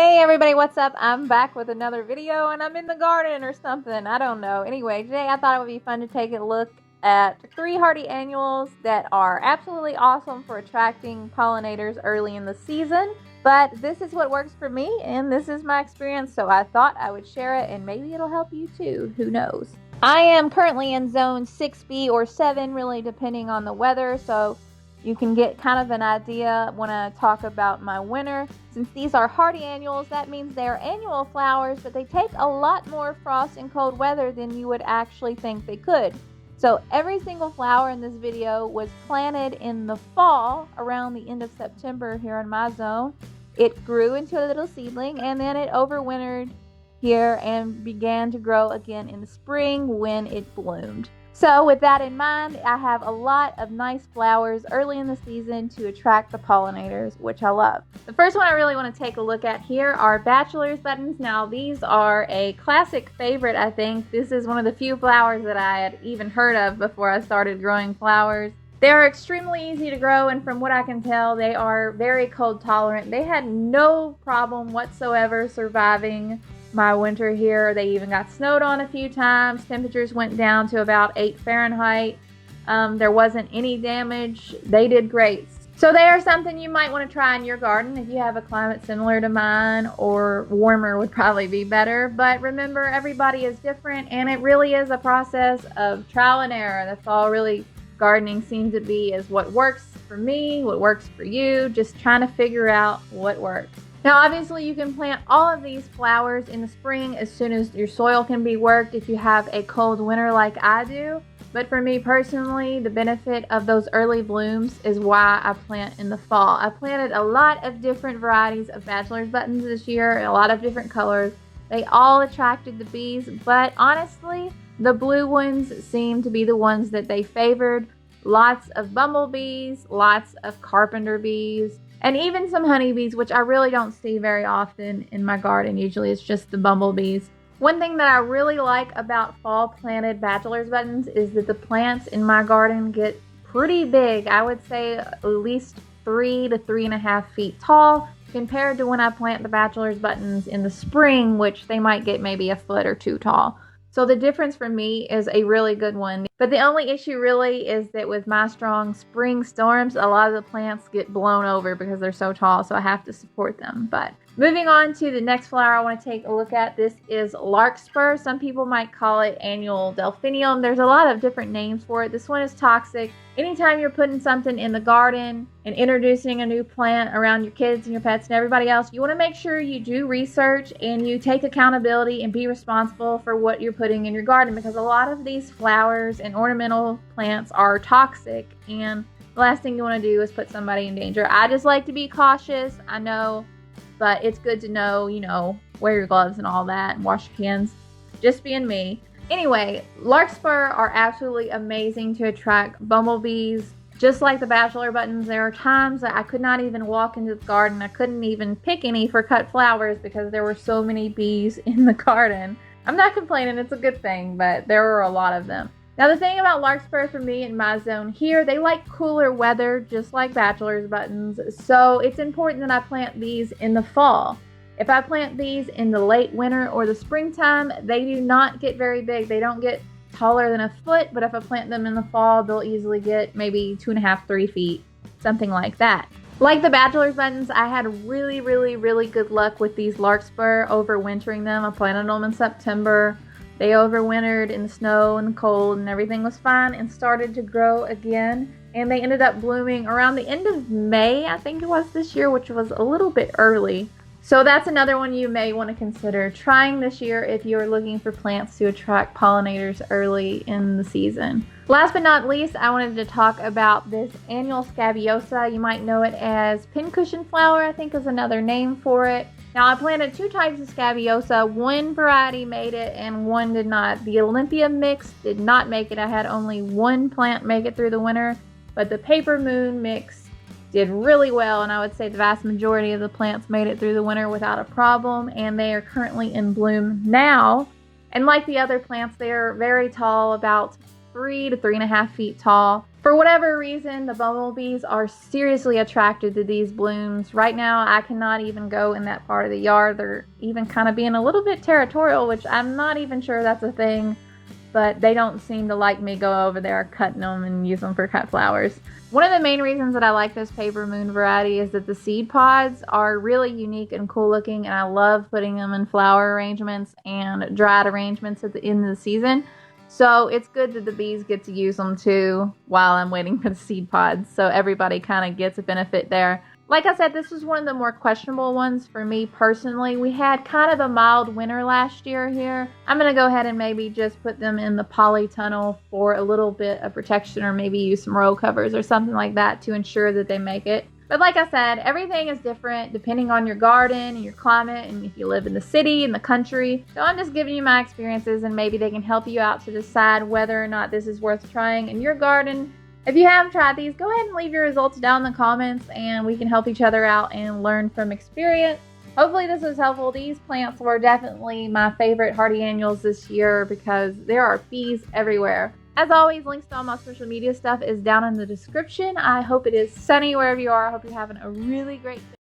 Hey everybody, what's up? I'm back with another video and I'm in the garden or something. I don't know. Anyway, today I thought it would be fun to take a look at 3 hardy annuals that are absolutely awesome for attracting pollinators early in the season. But this is what works for me and this is my experience, so I thought I would share it and maybe it'll help you too. Who knows? I am currently in zone 6B or 7, really depending on the weather, so you can get kind of an idea when I talk about my winter. Since these are hardy annuals, that means they are annual flowers, but they take a lot more frost and cold weather than you would actually think they could. So every single flower in this video was planted in the fall around the end of September here in my zone. It grew into a little seedling and then it overwintered here and began to grow again in the spring when it bloomed. So with that in mind, I have a lot of nice flowers early in the season to attract the pollinators, which I love. The first one I really want to take a look at here are bachelor's buttons. Now these are a classic favorite, I think. This is one of the few flowers that I had even heard of before I started growing flowers. They're extremely easy to grow, and from what I can tell, they are very cold tolerant. They had no problem whatsoever surviving my winter here. They even got snowed on a few times. Temperatures went down to about 8 Fahrenheit. There wasn't any damage. They did great. So they are something you might want to try in your garden if you have a climate similar to mine, or warmer would probably be better. But remember, everybody is different and it really is a process of trial and error. That's all really gardening seems to be, is what works for me, what works for you, just trying to figure out what works. Now obviously you can plant all of these flowers in the spring as soon as your soil can be worked if you have a cold winter like I do. But for me personally, the benefit of those early blooms is why I plant in the fall. I planted a lot of different varieties of bachelor's buttons this year, a lot of different colors. They all attracted the bees, but honestly, the blue ones seem to be the ones that they favored. Lots of bumblebees, lots of carpenter bees, and even some honeybees, which I really don't see very often in my garden. Usually it's just the bumblebees. One thing that I really like about fall planted bachelor's buttons is that the plants in my garden get pretty big. I would say at least 3 to 3.5 feet tall compared to when I plant the bachelor's buttons in the spring, which they might get maybe a foot or 2 tall. So the difference for me is a really good one. But the only issue really is that with my strong spring storms, a lot of the plants get blown over because they're so tall, so I have to support them. But moving on to the next flower I want to take a look at, this is larkspur. Some people might call it annual delphinium. There's a lot of different names for it. This one is toxic. Anytime you're putting something in the garden and introducing a new plant around your kids and your pets and everybody else, you want to make sure you do research and you take accountability and be responsible for what you're putting in your garden, because a lot of these flowers and ornamental plants are toxic, and the last thing you want to do is put somebody in danger. I just like to be cautious, I know, but it's good to know, wear your gloves and all that and wash your hands. Just being me. Anyway, larkspur are absolutely amazing to attract bumblebees. Just like the bachelor buttons, there are times that I could not even walk into the garden. I couldn't even pick any for cut flowers because there were so many bees in the garden. I'm not complaining, it's a good thing, but there were a lot of them. Now the thing about larkspur for me in my zone here, they like cooler weather just like bachelor's buttons, so it's important that I plant these in the fall. If I plant these in the late winter or the springtime, they do not get very big. They don't get taller than a foot, but if I plant them in the fall, they'll easily get maybe 2.5, 3 feet, something like that. Like the bachelor's buttons, I had really good luck with these larkspur overwintering them. I planted them in September. They overwintered in the snow and the cold and everything was fine and started to grow again. And they ended up blooming around the end of May, I think it was this year, which was a little bit early. So that's another one you may want to consider trying this year if you're looking for plants to attract pollinators early in the season. Last but not least, I wanted to talk about this annual scabiosa. You might know it as pincushion flower, I think is another name for it. Now I planted 2 types of scabiosa. One variety made it and one did not. The Olympia mix did not make it. I had only one plant make it through the winter, but the Paper Moon mix did really well, and I would say the vast majority of the plants made it through the winter without a problem, and they are currently in bloom now. And like the other plants, they are very tall, about 3 to 3.5 feet tall. For whatever reason, the bumblebees are seriously attracted to these blooms. Right now, I cannot even go in that part of the yard. They're even kind of being a little bit territorial, which I'm not even sure that's a thing, but they don't seem to like me go over there cutting them and use them for cut flowers. One of the main reasons that I like this paper moon variety is that the seed pods are really unique and cool looking, and I love putting them in flower arrangements and dried arrangements at the end of the season. So it's good that the bees get to use them too while I'm waiting for the seed pods, so everybody kind of gets a benefit there. Like I said, this was one of the more questionable ones for me personally. We had kind of a mild winter last year here. I'm going to go ahead and maybe just put them in the polytunnel for a little bit of protection, or maybe use some row covers or something like that to ensure that they make it. But like I said, everything is different depending on your garden and your climate, and if you live in the city, in the country. So I'm just giving you my experiences, and maybe they can help you out to decide whether or not this is worth trying in your garden. If you have tried these, go ahead and leave your results down in the comments, and we can help each other out and learn from experience. Hopefully this was helpful. These plants were definitely my favorite hardy annuals this year because there are bees everywhere. As always, links to all my social media stuff is down in the description. I hope it is sunny wherever you are. I hope you're having a really great day.